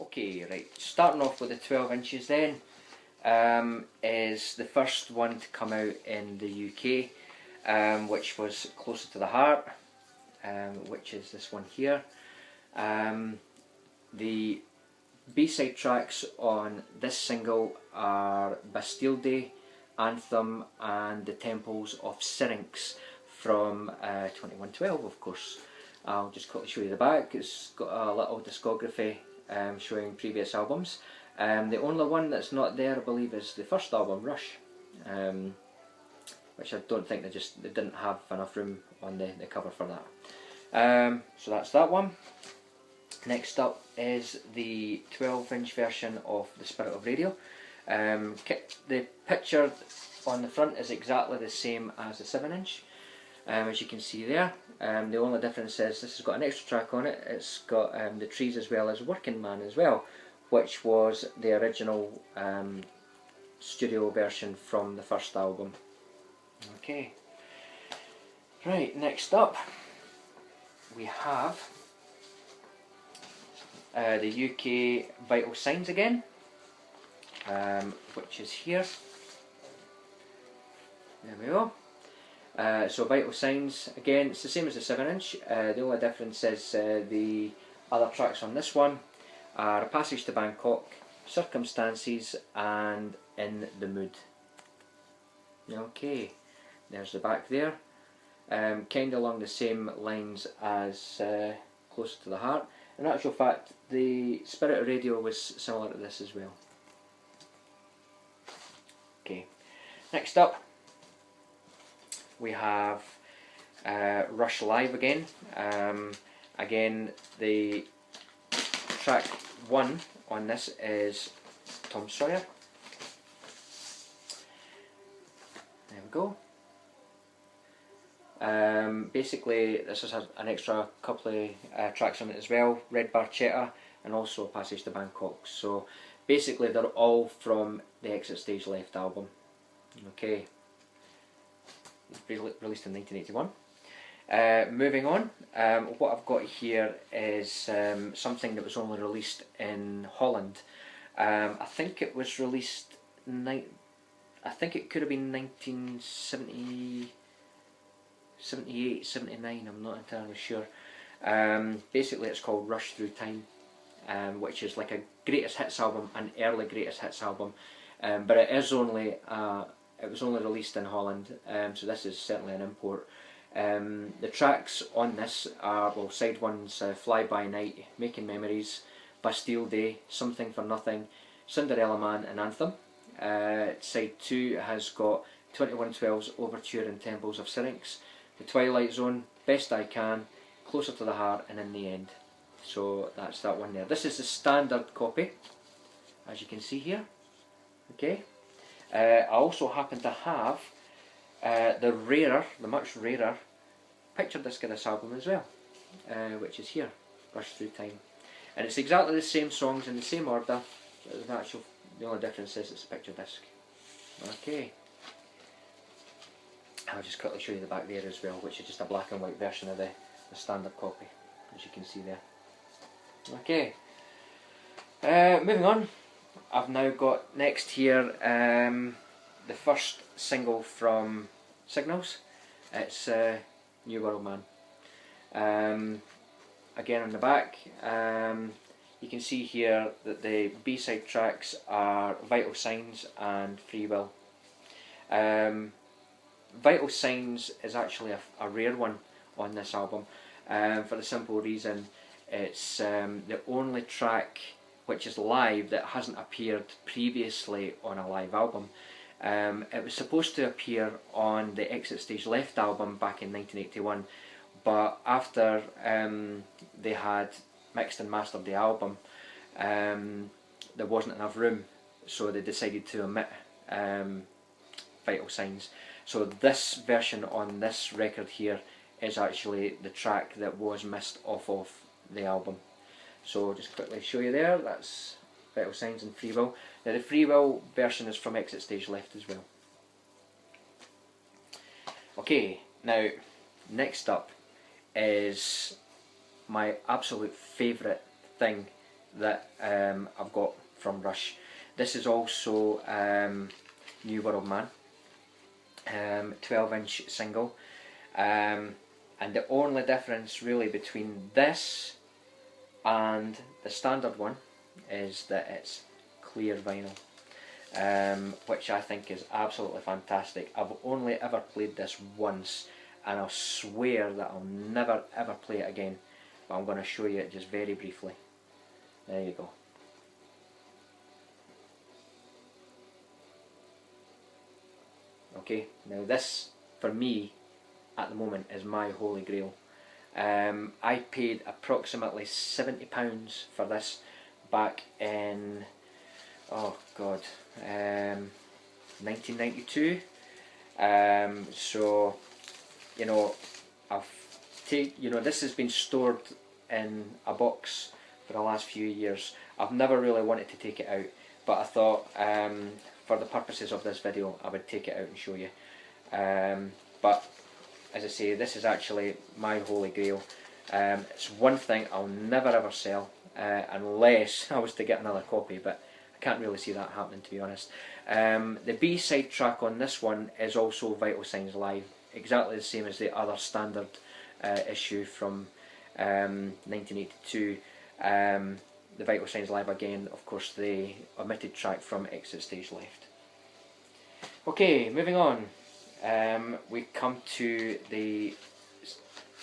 Okay, right, starting off with the 12 inches then, is the first one to come out in the UK, which was Closer to the Heart, which is this one here. The B-side tracks on this single are Bastille Day, Anthem and The Temples of Syrinx from 2112, of course. I'll just quickly show you the back. It's got a little discography showing previous albums. The only one that's not there, I believe, is the first album, Rush, which I don't think they didn't have enough room on the cover for that. So that's that one. Next up is the 12-inch version of The Spirit of Radio. The picture on the front is exactly the same as the 7-inch, as you can see there. The only difference is this has got an extra track on it. It's got The Trees as well as Working Man as well, which was the original studio version from the first album. Okay, right, next up we have the UK Vital Signs again, which is here. There we go. So Vital Signs, again, it's the same as the 7-inch. The only difference is the other tracks on this one are Passage to Bangkok, Circumstances and In the Mood. Okay, there's the back there. Kind of along the same lines as Closer to the Heart. In actual fact, the Spirit of Radio was similar to this as well. Okay, next up we have Rush Live again. Again, the track 1 on this is Tom Sawyer. There we go. Basically, this has an extra couple of tracks on it as well, Red Barchetta and also Passage to Bangkok. So basically they're all from the Exit Stage Left album. Okay, released in 1981. Moving on, what I've got here is something that was only released in Holland. I think it was released, I think it could have been 1970. 78, 79, I'm not entirely sure. Basically it's called Rush Through Time, which is like a greatest hits album, an early greatest hits album, but it was only released in Holland, so this is certainly an import. The tracks on this are, well, side 1's Fly By Night, Making Memories, Bastille Day, Something for Nothing, Cinderella Man and Anthem. Side 2 has got 2112's Overture and Temples of Syrinx, The Twilight Zone, Best I Can, Closer to the Heart and In the End. So that's that one there. This is the standard copy, as you can see here. Okay. I also happen to have the much rarer picture disc of this album as well, which is here, Rush Through Time. And it's exactly the same songs in the same order, but the only difference is it's a picture disc. Okay. I'll just quickly show you the back there as well, which is just a black and white version of the standard copy, as you can see there. Okay, moving on, I've now got next here the first single from Signals. It's New World Man. Again on the back, you can see here that the B-side tracks are Vital Signs and Free Will. Vital Signs is actually a rare one on this album, for the simple reason it's the only track which is live that hasn't appeared previously on a live album. It was supposed to appear on the Exit Stage Left album back in 1981, but after they had mixed and mastered the album, there wasn't enough room, so they decided to omit Vital Signs. So this version on this record here is actually the track that was missed off of the album. So just quickly show you there, that's Vital Signs and Free Will. Now the Free Will version is from Exit Stage Left as well. Okay, now next up is my absolute favourite thing that I've got from Rush. This is also New World Man, 12-inch single, and the only difference really between this and the standard one is that it's clear vinyl, which I think is absolutely fantastic. I've only ever played this once, and I'll swear that I'll never ever play it again, but I'm going to show you it just very briefly. There you go. Okay, now this for me at the moment is my holy grail. I paid approximately £70 for this back in, oh god, 1992. So you know, this has been stored in a box for the last few years. I've never really wanted to take it out, but I thought for the purposes of this video I would take it out and show you. But as I say, this is actually my holy grail. It's one thing I'll never ever sell unless I was to get another copy, but I can't really see that happening, to be honest. The B-side track on this one is also Vital Signs Live, exactly the same as the other standard issue from 1982. The Vital Signs Live again, of course, the omitted track from Exit Stage Left. Okay, moving on. We come to the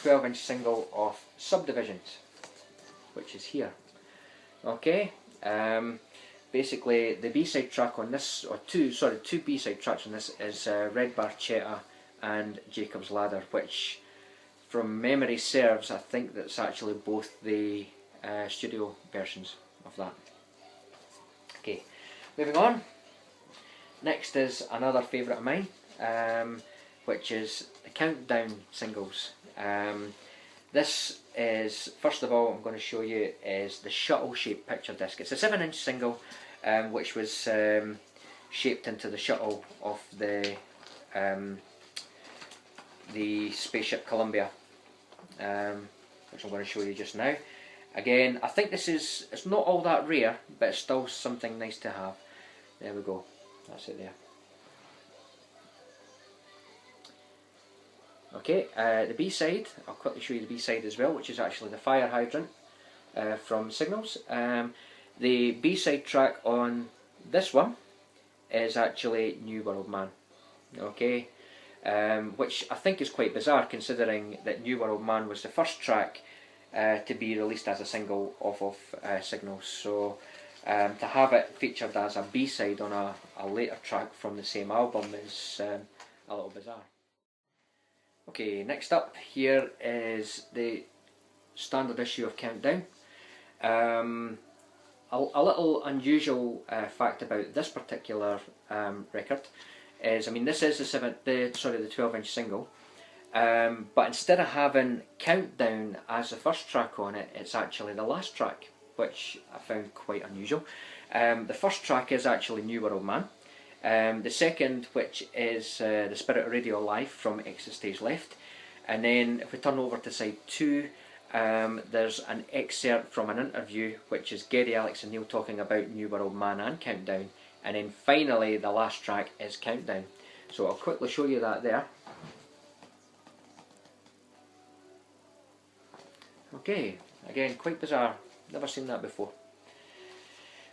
12-inch single of Subdivisions, which is here. Okay, basically the B-side track on this, or two B-side tracks on this is Red Barchetta and Jacob's Ladder, which from memory serves, I think that's actually both the studio versions of that. Okay, moving on. Next is another favourite of mine, which is the Countdown singles. This is, first of all, I'm going to show you is the shuttle shaped picture disc. It's a 7-inch single, which was shaped into the shuttle of the spaceship Columbia, which I'm going to show you just now. Again, I think it's not all that rare, but it's still something nice to have. There we go, that's it there. Okay, the B-side, I'll quickly show you the B-side as well, which is actually the Fire Hydrant from Signals. The B-side track on this one is actually New World Man. Okay, which I think is quite bizarre considering that New World Man was the first track to be released as a single off of Signals. So to have it featured as a B-side on a later track from the same album is a little bizarre. Okay, next up here is the standard issue of Countdown. A little unusual fact about this particular record is, I mean, this is the 12-inch single, but instead of having Countdown as the first track on it, it's actually the last track, which I found quite unusual. The first track is actually New World Man. The second, which is The Spirit of Radio Live from Exit Stage Left. And then if we turn over to side 2, there's an excerpt from an interview, which is Gary, Alex and Neil talking about New World Man and Countdown. And then finally the last track is Countdown. So I'll quickly show you that there. Okay, again, quite bizarre, never seen that before.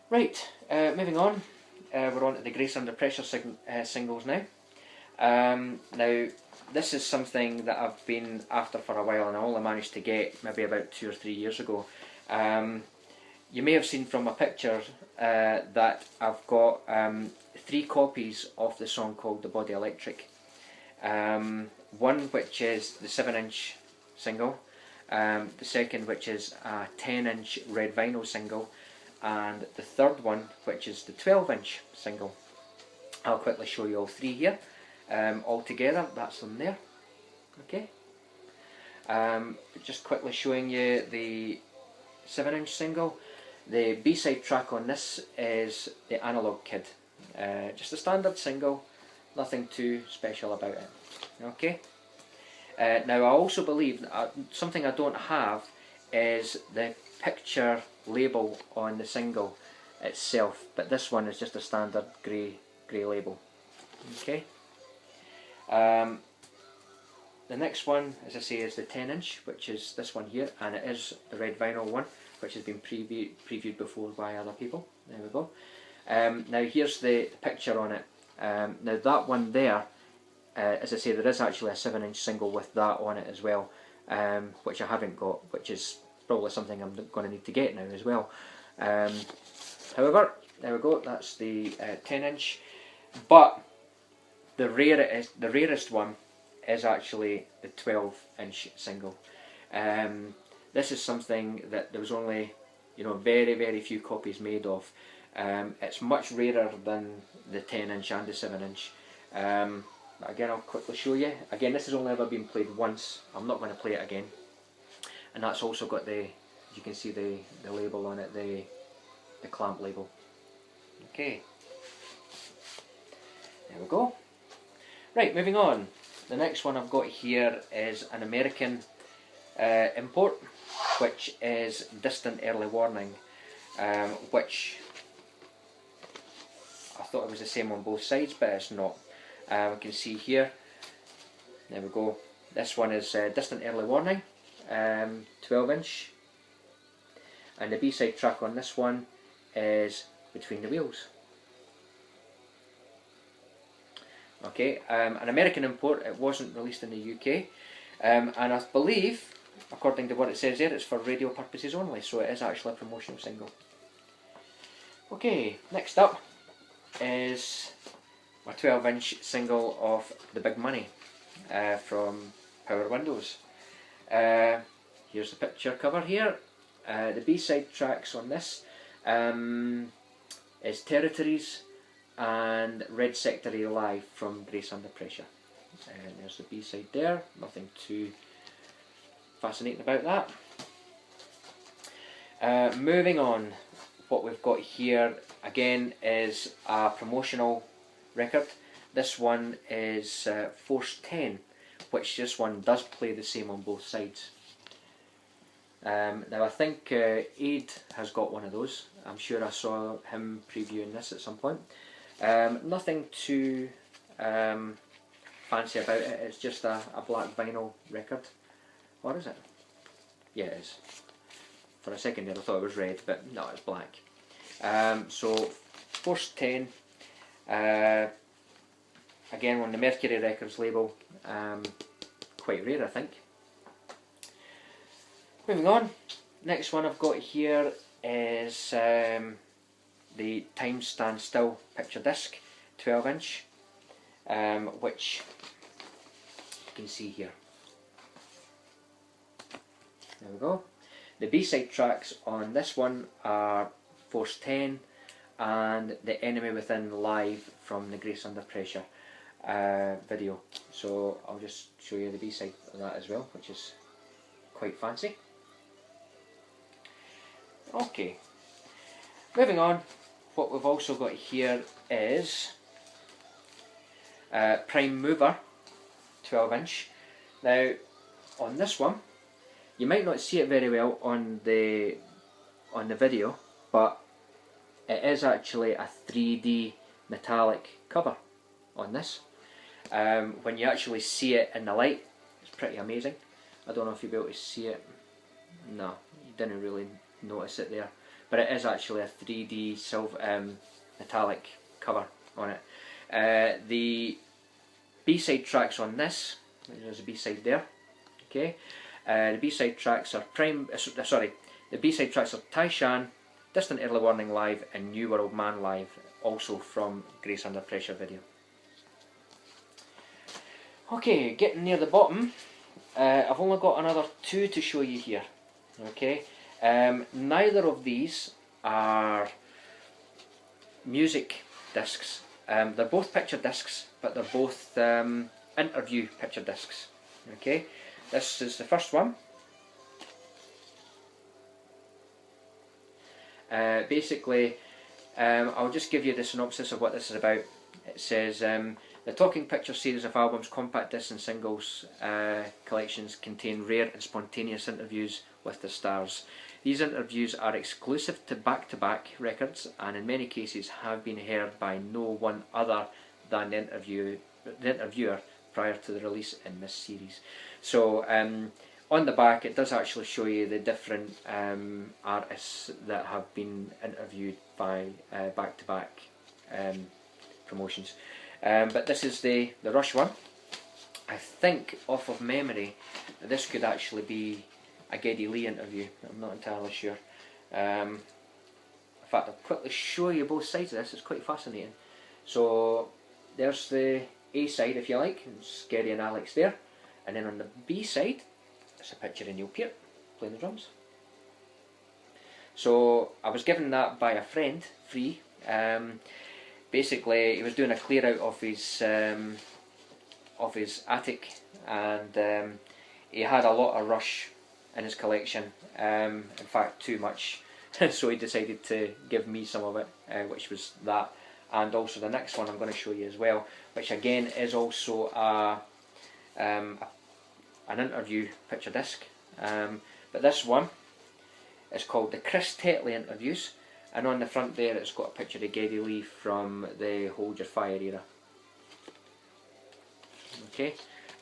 Right, moving on. We're on to the Grace Under Pressure singles now. Now, this is something that I've been after for a while, and I only managed to get maybe about 2 or 3 years ago. You may have seen from a picture that I've got 3 copies of the song called The Body Electric. One which is the 7-inch single, the second which is a 10-inch red vinyl single, and the third one which is the 12-inch single. I'll quickly show you all 3 here. All together, that's them there. Okay. Just quickly showing you the 7-inch single. The B-side track on this is The Analog Kid. Just a standard single, nothing too special about it. Okay. Now I also believe something I don't have is the picture label on the single itself, but this one is just a standard grey label. Okay. The next one, as I say, is the 10-inch, which is this one here, and it is the red vinyl one, which has been previewed before by other people. There we go. Now here's the picture on it. Now that one there, as I say, there is actually a 7-inch single with that on it as well, which I haven't got, which is probably something I'm going to need to get now as well. However, there we go, that's the 10-inch, but the rarest one is actually the 12-inch single. This is something that there was only, very few copies made of. It's much rarer than the 10-inch and the 7-inch. Again, I'll quickly show you. Again, this has only ever been played once. I'm not going to play it again. And that's also got you can see the label on it, the clamp label. Okay. There we go. Right, moving on. The next one I've got here is an American import, which is Distant Early Warning, which I thought it was the same on both sides, but it's not. We can see here, there we go, this one is Distant Early Warning, 12-inch, and the B-side track on this one is Between the Wheels. Okay, an American import. It wasn't released in the UK, and I believe, according to what it says there, it's for radio purposes only, so it is actually a promotional single. Okay, next up is my 12-inch single of The Big Money from Power Windows. Here's the picture cover here. The B-side tracks on this is Territories and Red Secretary Live from Grace Under Pressure. And there's the B-side there, nothing too fascinating about that. Moving on, what we've got here again is a promotional record. This one is Force 10, which this one does play the same on both sides. Now I think Aid has got one of those. I'm sure I saw him previewing this at some point. Nothing too fancy about it, it's just a black vinyl record. What is it? Yeah, it is. For a second there I thought it was red, but no, it's black. So Force 10, again on the Mercury Records label, quite rare I think. Moving on, next one I've got here is the Time Stands Still picture disc, 12-inch, which you can see here. There we go. The B-side tracks on this one are Force 10 and The Enemy Within live from the Grace Under Pressure video. So I'll just show you the B-side of that as well, which is quite fancy. Okay, moving on, what we've also got here is Prime Mover, 12-inch. Now on this one, you might not see it very well on the video, but it is actually a 3D metallic cover on this. When you actually see it in the light, it's pretty amazing. I don't know if you'll be able to see it. No, you didn't really notice it there, but it is actually a 3D silver metallic cover on it. The B-side tracks on this, there's a B-side there. Okay, the B-side tracks are the B-side tracks are Taishan, Distant Early Warning live, and New World Man live, also from Grace Under Pressure video. Okay, getting near the bottom, I've only got another two to show you here. Okay. Neither of these are music discs. They're both picture discs, but they're both interview picture discs. Okay, this is the first one. Basically, I'll just give you the synopsis of what this is about. It says, the Talking Picture series of albums, compact discs and singles collections contain rare and spontaneous interviews with the stars. These interviews are exclusive to Back to Back Records, and in many cases have been heard by no one other than the interviewer prior to the release in this series. So on the back it does actually show you the different artists that have been interviewed by Back to Back promotions. But this is the Rush one. I think, off of memory, this could actually be a Geddy Lee interview. I'm not entirely sure. In fact, I'll quickly show you both sides of this. It's quite fascinating. So there's the A side, if you like. It's Geddy and Alex there. And then on the B side, it's a picture of Neil Peart playing the drums. So I was given that by a friend, free. Basically, he was doing a clear out of his attic, and he had a lot of Rush in his collection. In fact, too much. So he decided to give me some of it, which was that, and also the next one I'm going to show you as well, which again is also an interview picture disc. But this one is called the Chris Tetley Interviews, and on the front there it's got a picture of Geddy Lee from the Hold Your Fire era. Okay,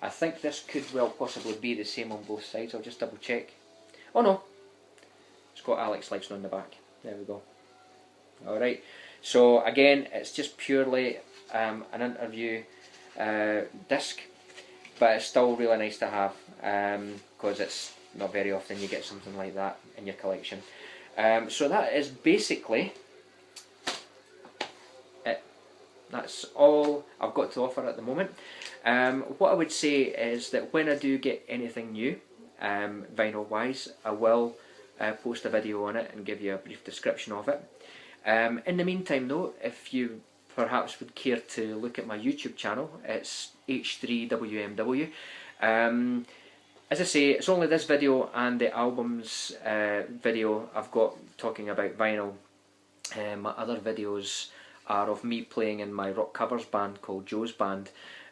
I think this could well possibly be the same on both sides. I'll just double check. Oh no, it's got Alex Lifeson on the back. There we go. Alright, so again it's just purely an interview disc, but it's still really nice to have, because it's not very often you get something like that in your collection. So that is basically it. That's all I've got to offer at the moment. What I would say is that when I do get anything new, vinyl wise, I will post a video on it and give you a brief description of it. In the meantime though, if you perhaps would care to look at my YouTube channel, it's H3WMW. As I say, it's only this video and the albums video I've got talking about vinyl. My other videos are of me playing in my rock covers band called Joe's Band.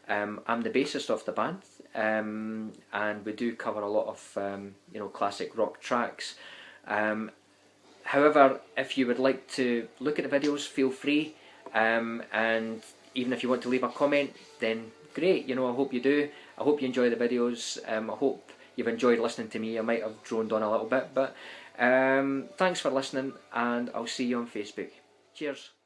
I'm the bassist of the band, and we do cover a lot of classic rock tracks. However, if you would like to look at the videos, feel free, and even if you want to leave a comment, then great. I hope you do. I hope you enjoy the videos. I hope you've enjoyed listening to me. I might have droned on a little bit, but thanks for listening, and I'll see you on Facebook. Cheers.